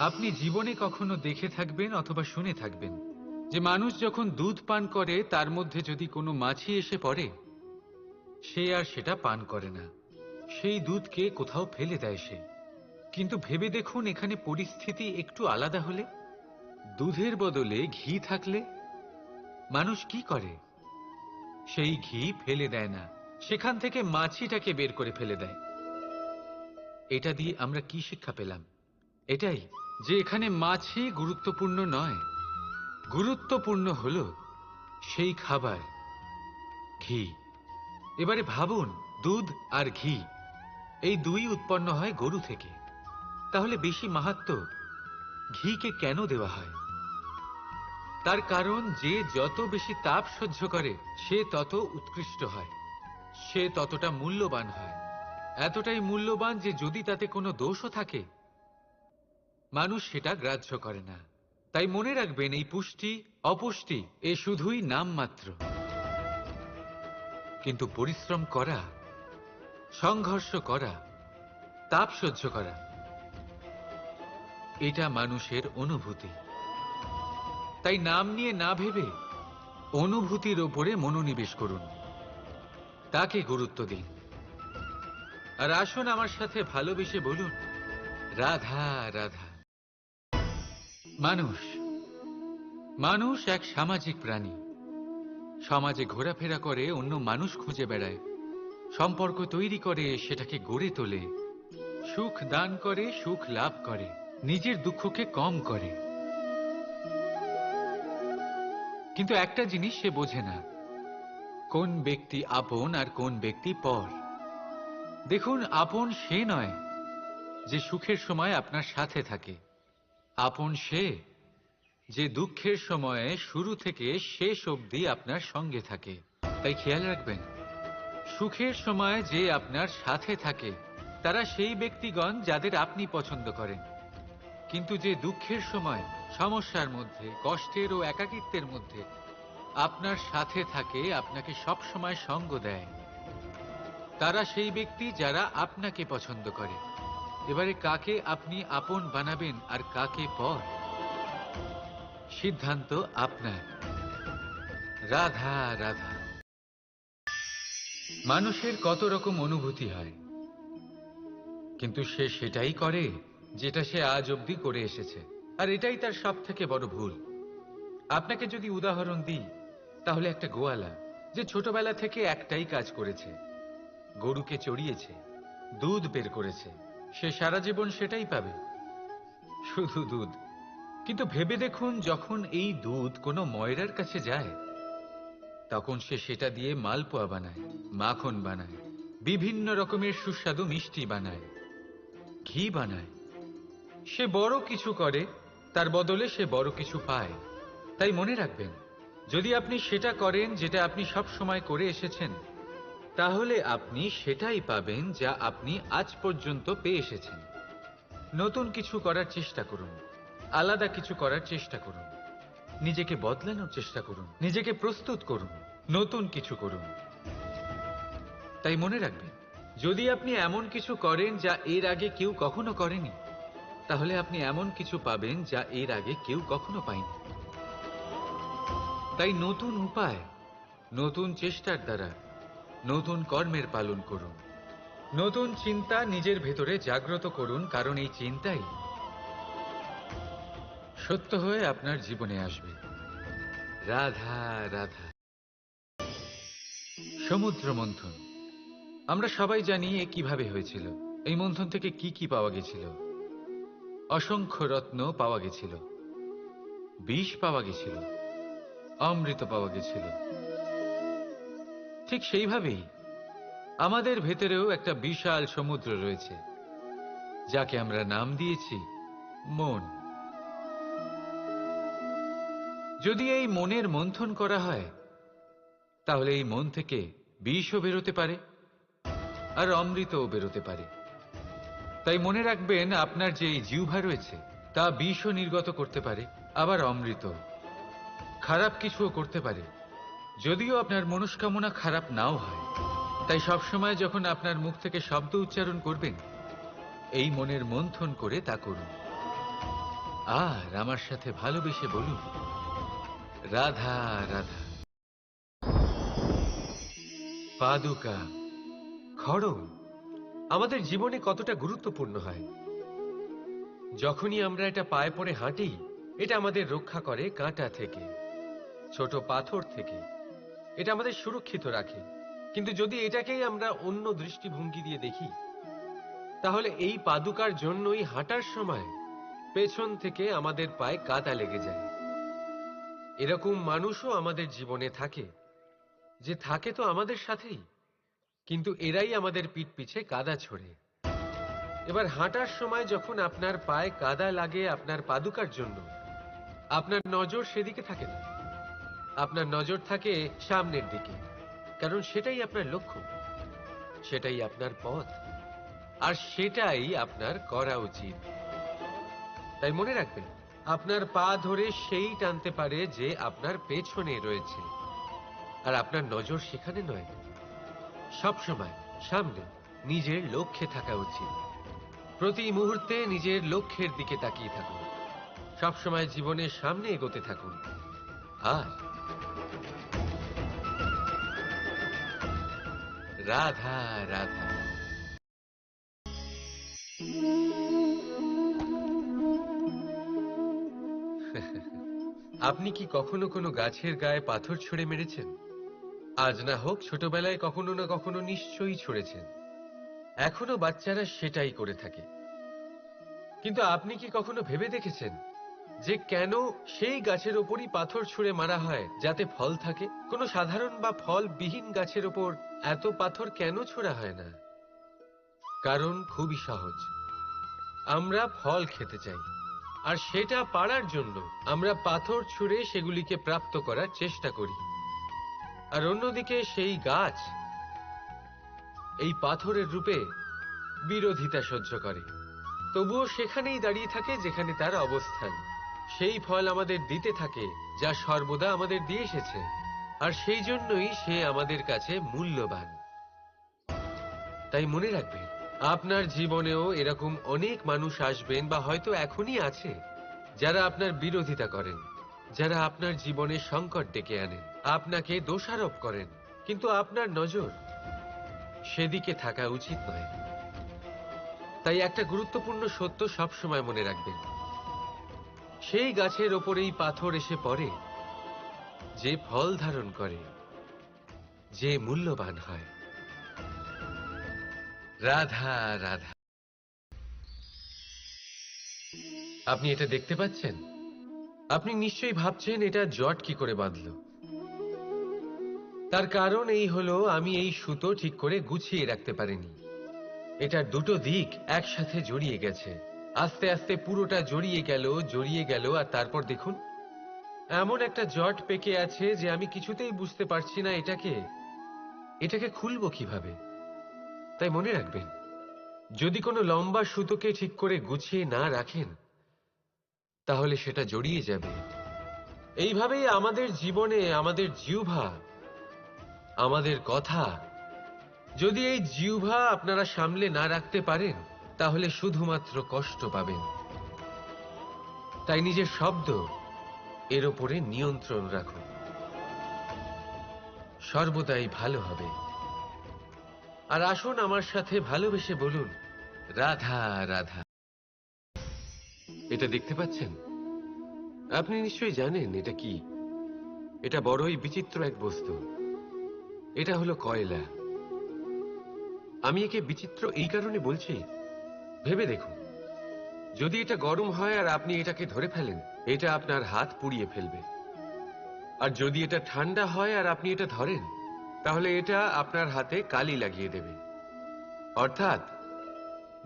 আপনি জীবনে কখনো দেখে থাকবেন অথবা শুনে থাকবেন যে মানুষ যখন দুধ পান করে তার মধ্যে যদি কোনো মাছি এসে পড়ে, সে আর সেটা পান করে না, সেই দুধকে কোথাও ফেলে দেয় সে। কিন্তু ভেবে দেখুন, এখানে পরিস্থিতি একটু আলাদা হলে, দুধের বদলে ঘি থাকলে মানুষ কি করে? সেই ঘি ফেলে দেয় না, সেখান থেকে মাছিটাকে বের করে ফেলে দেয়। এটা দিয়ে আমরা কি শিক্ষা পেলাম? এটাই যে এখানে মাছি গুরুত্বপূর্ণ নয়, গুরুত্বপূর্ণ হলো সেই খাবার, ঘি। এবারে ভাবুন, দুধ আর ঘি এই দুই উৎপন্ন হয় গরু থেকে। তাহলে বেশি মাহাত্ম্য ঘিকে কেন দেওয়া হয়? তার কারণ যে যত বেশি তাপ সহ্য করে সে তত উৎকৃষ্ট হয়, সে ততটা মূল্যবান হয়। এতটাই মূল্যবান যে যদি তাতে কোনো দোষও থাকে মানুষ সেটা গ্রাহ্য করে না। তাই মনে রাখবেন, এই পুষ্টি অপুষ্টি এ শুধুই নামমাত্র, কিন্তু পরিশ্রম করা, সংঘর্ষ করা, তাপ সহ্য করা, এটা মানুষের অনুভূতি। তাই নাম নিয়ে না ভেবে অনুভূতির ওপরে মনোনিবেশ করুন, তাকে গুরুত্ব দিন। আর আসুন আমার সাথে ভালোবেসে বলুন, রাধা রাধা। মানুষ মানুষ এক সামাজিক প্রাণী। সমাজে ঘোরাফেরা করে, অন্য মানুষ খুঁজে বেড়ায়, সম্পর্ক তৈরি করে, সেটাকে গড়ে তোলে, সুখ দান করে, সুখ লাভ করে, নিজের দুঃখকে কম করে। কিন্তু একটা জিনিস সে বোঝে না, কোন ব্যক্তি আপন আর কোন ব্যক্তি পর। দেখুন, আপন সে নয় যে সুখের সময় আপনার সাথে থাকে, আপন সে যে দুঃখের সময়ে শুরু থেকে শেষ অবধি আপনার সঙ্গে থাকে। তাই খেয়াল রাখবেন, সুখের সময় যে আপনার সাথে থাকে তারা সেই ব্যক্তিগণ যাদের আপনি পছন্দ করেন, কিন্তু যে দুঃখের সময়, সমস্যার মধ্যে, কষ্টের ও একাকিত্বের মধ্যে আপনার সাথে থাকে, আপনাকে সব সময় সঙ্গ দেয়, তারা সেই ব্যক্তি যারা আপনাকে পছন্দ করে। এবারে কাকে আপনি আপন বানাবেন আর কাকে পর, সিদ্ধান্ত আপনার। রাধা রাধা। মানুষের কত রকম অনুভূতি হয়, কিন্তু সে সেটাই করে যেটা সে আজ অবধি করে এসেছে, আর এটাই তার সব থেকে বড় ভুল। আপনাকে যদি উদাহরণ দিই, তাহলে একটা গোয়ালা যে ছোটবেলা থেকে একটাই কাজ করেছে, গরুকে চড়িয়েছে, দুধ বের করেছে, সে সারা জীবন সেটাই পাবে, শুধু দুধ। কিন্তু ভেবে দেখুন, যখন এই দুধ কোনো ময়রার কাছে যায়, তখন সে সেটা দিয়ে মালপোয়া বানায়, মাখন বানায়, বিভিন্ন রকমের সুস্বাদু মিষ্টি বানায়, ঘি বানায়। সে বড় কিছু করে, তার বদলে সে বড় কিছু পায়। তাই মনে রাখবেন, যদি আপনি সেটা করেন যেটা আপনি সব সময় করে এসেছেন, তাহলে আপনি সেটাই পাবেন যা আপনি আজ পর্যন্ত পেয়ে এসেছেন। নতুন কিছু করার চেষ্টা করুন, আলাদা কিছু করার চেষ্টা করুন, নিজেকে বদলানোর চেষ্টা করুন, নিজেকে প্রস্তুত করুন, নতুন কিছু করুন। তাই মনে রাখবেন, যদি আপনি এমন কিছু করেন যা এর আগে কেউ কখনো করেনি, তাহলে আপনি এমন কিছু পাবেন যা এর আগে কেউ কখনো পায়নি। তাই নতুন উপায়, নতুন চেষ্টার দ্বারা নতুন কর্মের পালন করুন, নতুন চিন্তা নিজের ভেতরে জাগ্রত করুন, কারণ এই চিন্তাই সত্য হয়ে আপনার জীবনে আসবে। রাধা রাধা। সমুদ্র মন্থন, আমরা সবাই জানি এ কিভাবে হয়েছিল। এই মন্থন থেকে কি কি পাওয়া গেছিল? অসংখ্য রত্ন পাওয়া গেছিল, বিষ পাওয়া গেছিল, অমৃত পাওয়া গেছিল। ঠিক সেইভাবেই আমাদের ভেতরেও একটা বিশাল সমুদ্র রয়েছে, যাকে আমরা নাম দিয়েছি মন। যদি এই মনের মন্থন করা হয়, তাহলে এই মন থেকে বিষও বেরোতে পারে আর অমৃতও বেরোতে পারে। তাই মনে রাখবেন, আপনার যে এই জিহ্বা রয়েছে তা বিষও নির্গত করতে পারে, আবার অমৃত। খারাপ কিছুও করতে পারে, যদিও আপনার মনস্কামনা খারাপ নাও হয়। তাই সবসময় যখন আপনার মুখ থেকে শব্দ উচ্চারণ করবেন, এই মনের মন্থন করে তা করুন। আর আমার সাথে ভালোবেসে বলুন, রাধা রাধা। পাদুকা, খড়ম আমাদের জীবনে কতটা গুরুত্বপূর্ণ হয়। যখনই আমরা এটা পায়ে পড়ে হাঁটি, এটা আমাদের রক্ষা করে কাঁটা থেকে, ছোট পাথর থেকে। এটা আমাদের সুরক্ষিত রাখে। কিন্তু যদি এটাকেই আমরা অন্য দৃষ্টিভঙ্গি দিয়ে দেখি, তাহলে এই পাদুকার জন্যই হাঁটার সময় পেছন থেকে আমাদের পায়ে কাদা লেগে যায়। এরকম মানুষও আমাদের জীবনে থাকে, যে থাকে তো আমাদের সাথেই, কিন্তু এরাই আমাদের পিঠ পিছে কাদা ছোড়ে। এবার হাঁটার সময় যখন আপনার পায়ে কাদা লাগে আপনার পাদুকার জন্য, আপনার নজর সেদিকে থাকে না, আপনার নজর থাকে সামনের দিকে। কারণ সেটাই আপনার লক্ষ্য, সেটাই আপনার পথ, আর সেটাই আপনার করা উচিত। তাই মনে রাখবেন, আপনার পা ধরে সেই টানতে পারে যে আপনার পেছনে রয়েছে, আর আপনার নজর সেখানে নয়। সবসময় সামনে নিজের লক্ষ্যে থাকা উচিত। প্রতি মুহূর্তে নিজের লক্ষ্যের দিকে তাকিয়ে থাকুন, সবসময় জীবনের সামনে এগোতে থাকুন। আর রাধা রাধা। আপনি কি কখনো কোনো গাছের গায়ে পাথর ছুঁড়ে মেরেছেন? আজ না হোক, ছোটবেলায় কখনো না কখনো নিশ্চয়ই ছুঁড়েছেন। এখনো বাচ্চারা সেটাই করে থাকে। কিন্তু আপনি কি কখনো ভেবে দেখেছেন যে কেন সেই গাছের ওপরই পাথর ছুঁড়ে মারা হয় যাতে ফল থাকে? কোনো সাধারণ বা ফলবিহীন গাছের ওপর এত পাথর কেন ছোড়া হয় না? কারণ খুবই সহজ। আমরা ফল খেতে চাই, আর সেটা পারার জন্য আমরা পাথর ছুঁড়ে সেগুলিকে প্রাপ্ত করার চেষ্টা করি। আর অন্যদিকে সেই গাছ এই পাথরের রূপে বিরোধিতা সহ্য করে, তবুও সেখানেই দাঁড়িয়ে থাকে যেখানে তার অবস্থান। সেই ফল আমাদের দিতে থাকে যা সর্বদা আমাদের দিয়ে এসেছে, আর সেই জন্যই সে আমাদের কাছে মূল্যবান। তাই মনে রাখবেন, আপনার জীবনেও এরকম অনেক মানুষ আসবেন, বা হয়তো এখনই আছে, যারা আপনার বিরোধিতা করেন, যারা আপনার জীবনে সংকট ডেকে আনেন, আপনাকে দোষারোপ করেন। কিন্তু আপনার নজর সেদিকে থাকা উচিত নয়। তাই একটা গুরুত্বপূর্ণ সত্য সবসময় মনে রাখবেন, সেই গাছের ওপরেই পাথর এসে পড়ে যে ফল ধারণ করে, যে মূল্যবান হয়। রাধা রাধা। আপনি এটা দেখতে পাচ্ছেন? আপনি নিশ্চয়ই ভাবছেন এটা জট কি করে বাঁধলো। তার কারণ এই হলো, আমি এই সুতো ঠিক করে গুছিয়ে রাখতে পারিনি। এটার দুটো দিক একসাথে জড়িয়ে গেছে, আস্তে আস্তে পুরোটা জড়িয়ে গেল, আর তারপর দেখুন এমন একটা জট পেকে আছে যে আমি কিছুতেই বুঝতে পারছি না এটাকে খুলবো কিভাবে। তাই মনে রাখবেন, যদি কোনো লম্বা সুতোকে ঠিক করে গুছিয়ে না রাখেন, তাহলে সেটা জড়িয়ে যাবে। এইভাবেই আমাদের জীবনে আমাদের জিহ্বা, আমাদের কথা, যদি এই জিহ্বা আপনারা সামলে না রাখতে পারেন, তাহলে শুধুমাত্র কষ্ট পাবেন। তাই নিজের শব্দ এর ওপরে নিয়ন্ত্রণ রাখুন, সর্বদাই ভালো হবে। আর আসুন আমার সাথে ভালোবেসে বলুন, রাধা রাধা। এটা দেখতে পাচ্ছেন? আপনি নিশ্চয়ই জানেন এটা কি। এটা বড়ই বিচিত্র এক বস্তু। এটা হলো কয়লা। আমি একে বিচিত্র এই কারণে বলছি, ভেবে দেখুন, যদি এটা গরম হয় আর আপনি এটাকে ধরে ফেলেন, এটা আপনার হাত পুড়িয়ে ফেলবে। আর যদি এটা ঠান্ডা হয় আর আপনি এটা ধরেন, তাহলে এটা আপনার হাতে কালি লাগিয়ে দেবে। অর্থাৎ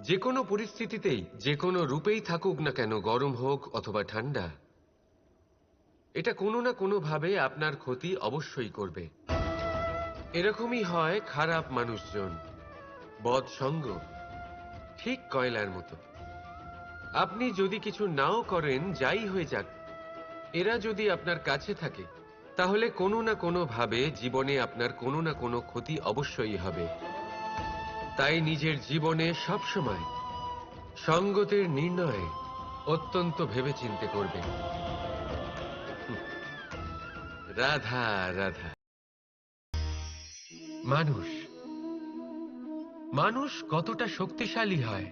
যে কোনো পরিস্থিতিতেই, যে কোনো রূপেই থাকুক না কেন, গরম হোক অথবা ঠান্ডা, এটা কোনো না কোনো ভাবে আপনার ক্ষতি অবশ্যই করবে। এরকমই হয় খারাপ মানুষজন, বদসঙ্গ, ঠিক কয়লার মতো। আপনি যদি কিছু নাও করেন, যাই হয়ে যাক, এরা যদি আপনার কাছে থাকে, তাহলে কোনো না কোনো ভাবে জীবনে আপনার কোনো না কোনো ক্ষতি অবশ্যই হবে। তাই নিজের জীবনে সবসময় সঙ্গতের নির্ণয় অত্যন্ত ভেবেচিন্তে করবেন। হুম, রাধা রাধা। মানুষ মানুষ কতটা শক্তিশালী হয়,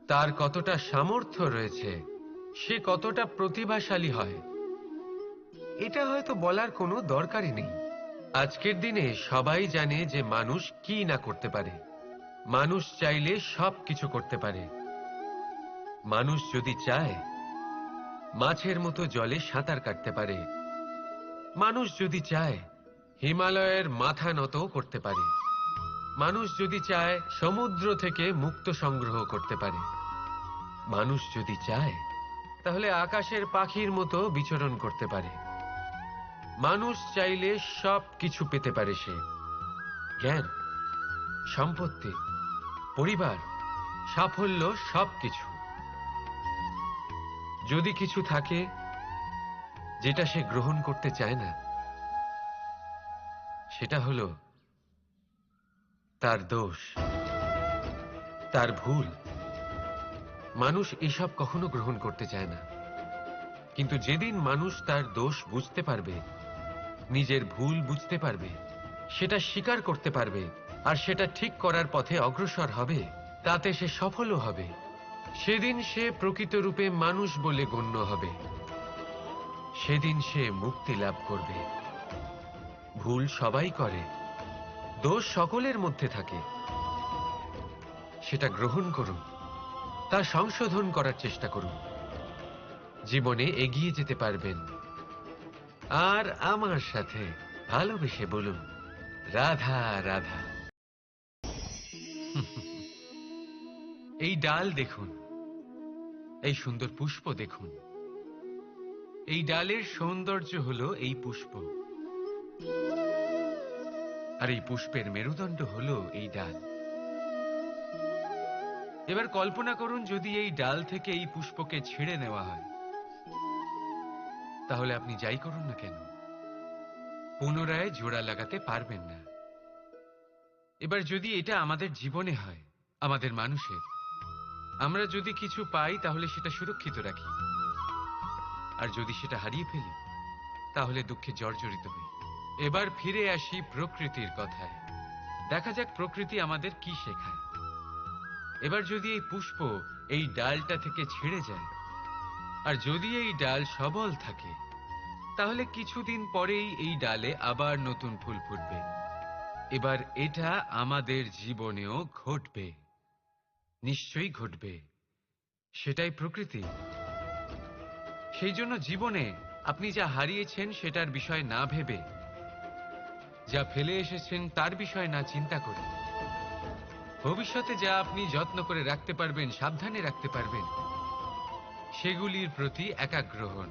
তার কতটা সামর্থ্য রয়েছে, সে কতটা প্রতিভাশালী হয়, এটা হয়তো বলার কোনো দরকারই নেই। আজকের দিনে সবাই জানে যে মানুষ কি না করতে পারে। মানুষ চাইলে সবকিছু করতে পারে। মানুষ যদি চায় মাছের মতো জলে সাঁতার কাটতে পারে। মানুষ যদি চায় হিমালয়ের মাথা নত করতে পারে। মানুষ যদি চায় সমুদ্র থেকে মুক্তো সংগ্রহ করতে পারে। মানুষ যদি চায় তাহলে আকাশের পাখির মতো বিচরণ করতে পারে। মানুষ চাইলে সব কিছু পেতে পারে সে। জ্ঞান, সম্পত্তি, পরিবার, সাফল্য, সবকিছু। যদি কিছু থাকে যেটা সে গ্রহণ করতে চায় না, সেটা হলো তার দোষ, তার ভুল। মানুষ এসব কখনো গ্রহণ করতে চায় না। কিন্তু যেদিন মানুষ তার দোষ বুঝতে পারবে, নিজের ভুল বুঝতে পারবে, সেটা স্বীকার করতে পারবে, আর সেটা ঠিক করার পথে অগ্রসর হবে, তাতে সে সফলও হবে, সেদিন সে প্রকৃত রূপে মানুষ বলে গণ্য হবে। সেদিন সে মুক্তি লাভ করবে। ভুল সবাই করে, দোষ সকলের মধ্যে থাকে। সেটা গ্রহণ করুন, তা সংশোধন করার চেষ্টা করুন। জীবনে এগিয়ে যেতে পারবেন। আর আমার সাথে ভালোবেসে বলুন, রাধা রাধা। এই ডাল দেখুন, এই সুন্দর পুষ্প দেখুন। এই ডালের সৌন্দর্য হলো এই পুষ্প, আর এই পুষ্পের মেরুদণ্ড হলো এই ডাল। এবার কল্পনা করুন, যদি এই ডাল থেকে এই পুষ্পকে ছিঁড়ে নেওয়া হয়, তাহলে আপনি যাই করুন না কেন পুনরায় জোড়া লাগাতে পারবেন না। এবার যদি এটা আমাদের জীবনে হয়, আমাদের মানুষের, আমরা যদি কিছু পাই তাহলে সেটা সুরক্ষিত রাখি, আর যদি সেটা হারিয়ে ফেলি তাহলে দুঃখে জর্জরিত হই। এবার ফিরে আসি প্রকৃতির কথায়। দেখা যাক প্রকৃতি আমাদের কি শেখায়। এবার যদি এই পুষ্প এই ডালটা থেকে ছিঁড়ে যায়, আর যদি এই ডাল সবল থাকে, তাহলে কিছুদিন পরেই এই ডালে আবার নতুন ফুল ফুটবে। এবার এটা আমাদের জীবনেও ঘটবে, নিশ্চয়ই ঘটবে। সেটাই প্রকৃতি। সেই জন্য জীবনে আপনি যা হারিয়েছেন সেটার বিষয় না ভেবে, যা ফেলে এসেছেন তার বিষয় না চিন্তা করে, ভবিষ্যতে যা আপনি যত্ন করে রাখতে পারবেন, সাবধানে রাখতে পারবেন, সেগুলির প্রতি একাগ্র হন।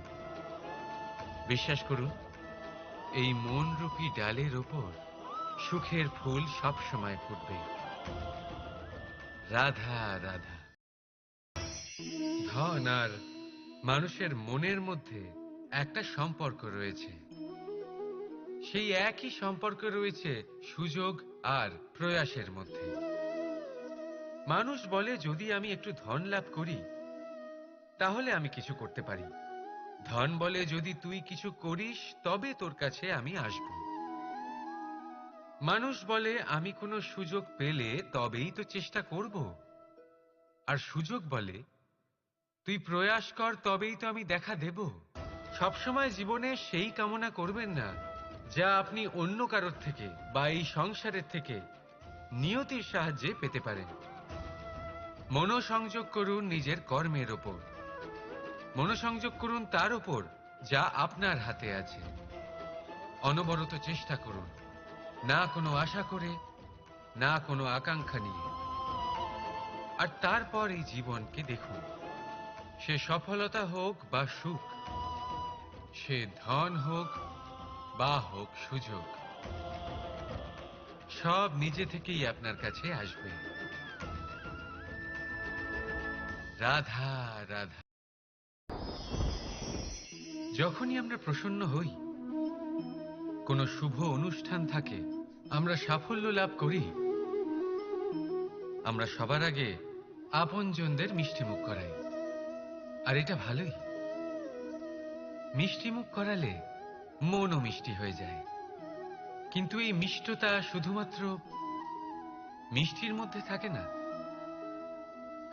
বিশ্বাস করুন, এই মনরূপী ডালের ওপর সুখের ফুল সব সময় ফুটবে। রাধা রাধা। ধন আর মানুষের মনের মধ্যে একটা সম্পর্ক রয়েছে। সেই একই সম্পর্ক রয়েছে সুযোগ আর প্রয়াসের মধ্যে। মানুষ বলে, যদি আমি একটু ধন লাভ করি তাহলে আমি কিছু করতে পারি। ধন বলে, যদি তুই কিছু করিস তবে তোর কাছে আমি আসব। মানুষ বলে, আমি কোনো সুযোগ পেলে তবেই তো চেষ্টা করব। আর সুযোগ বলে, তুই প্রয়াস কর তবেই তো আমি দেখা দেব। সবসময় জীবনে সেই কামনা করবেন না যা আপনি অন্য কারোর থেকে বা এই সংসারের থেকে নিয়তির সাহায্যে পেতে পারেন। মনোসংযোগ করুন নিজের কর্মের ওপর। মনোসংযোগ করুন তার ওপর যা আপনার হাতে আছে। অনবরত চেষ্টা করুন, না কোনো আশা করে, না কোনো আকাঙ্ক্ষা নিয়ে। আর তারপর এই জীবনকে দেখুন, সে সফলতা হোক বা সুখ, সে ধন হোক বা হোক সুযোগ, সব নিজে থেকেই আপনার কাছে আসবে। রাধা রাধা। যখনই আমরা প্রসন্ন হই, কোনো শুভ অনুষ্ঠান থাকে, আমরা সাফল্য লাভ করি, আমরা সবার আগে আপনজনদের মিষ্টিমুখ করাই। আর এটা ভালোই। মিষ্টি মুখ করালে মনও মিষ্টি হয়ে যায়। কিন্তু এই মিষ্টতা শুধুমাত্র মিষ্টির মধ্যে থাকে না,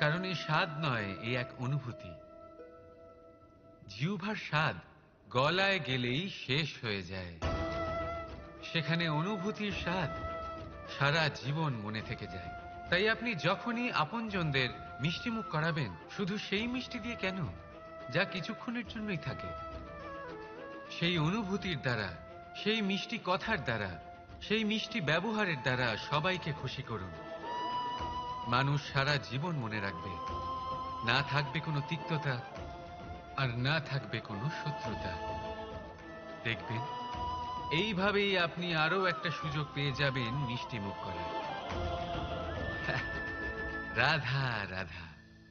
কারণ এই স্বাদ নয়, এই এক অনুভূতি। জিহ্বার স্বাদ গলায় গেলেই শেষ হয়ে যায়, সেখানে অনুভূতির স্বাদ সারা জীবন মনে থেকে যায়। তাই আপনি যখনই আপনজনদের মিষ্টি মুখ করাবেন, শুধু সেই মিষ্টি দিয়ে কেন, যা কিছুক্ষণের জন্যই থাকে, সেই অনুভূতির দ্বারা, সেই মিষ্টি কথার দ্বারা, সেই মিষ্টি ব্যবহারের দ্বারা সবাইকে খুশি করুন। মানুষ সারা জীবন মনে রাখবে, না থাকবে কোনো তিক্ততা, আর না থাকবে কোনো শত্রুতা। দেখবেন এইভাবেই আপনি আরো একটা সুযোগ পেয়ে যাবেন মিষ্টি মুখ করার। রাধা রাধা।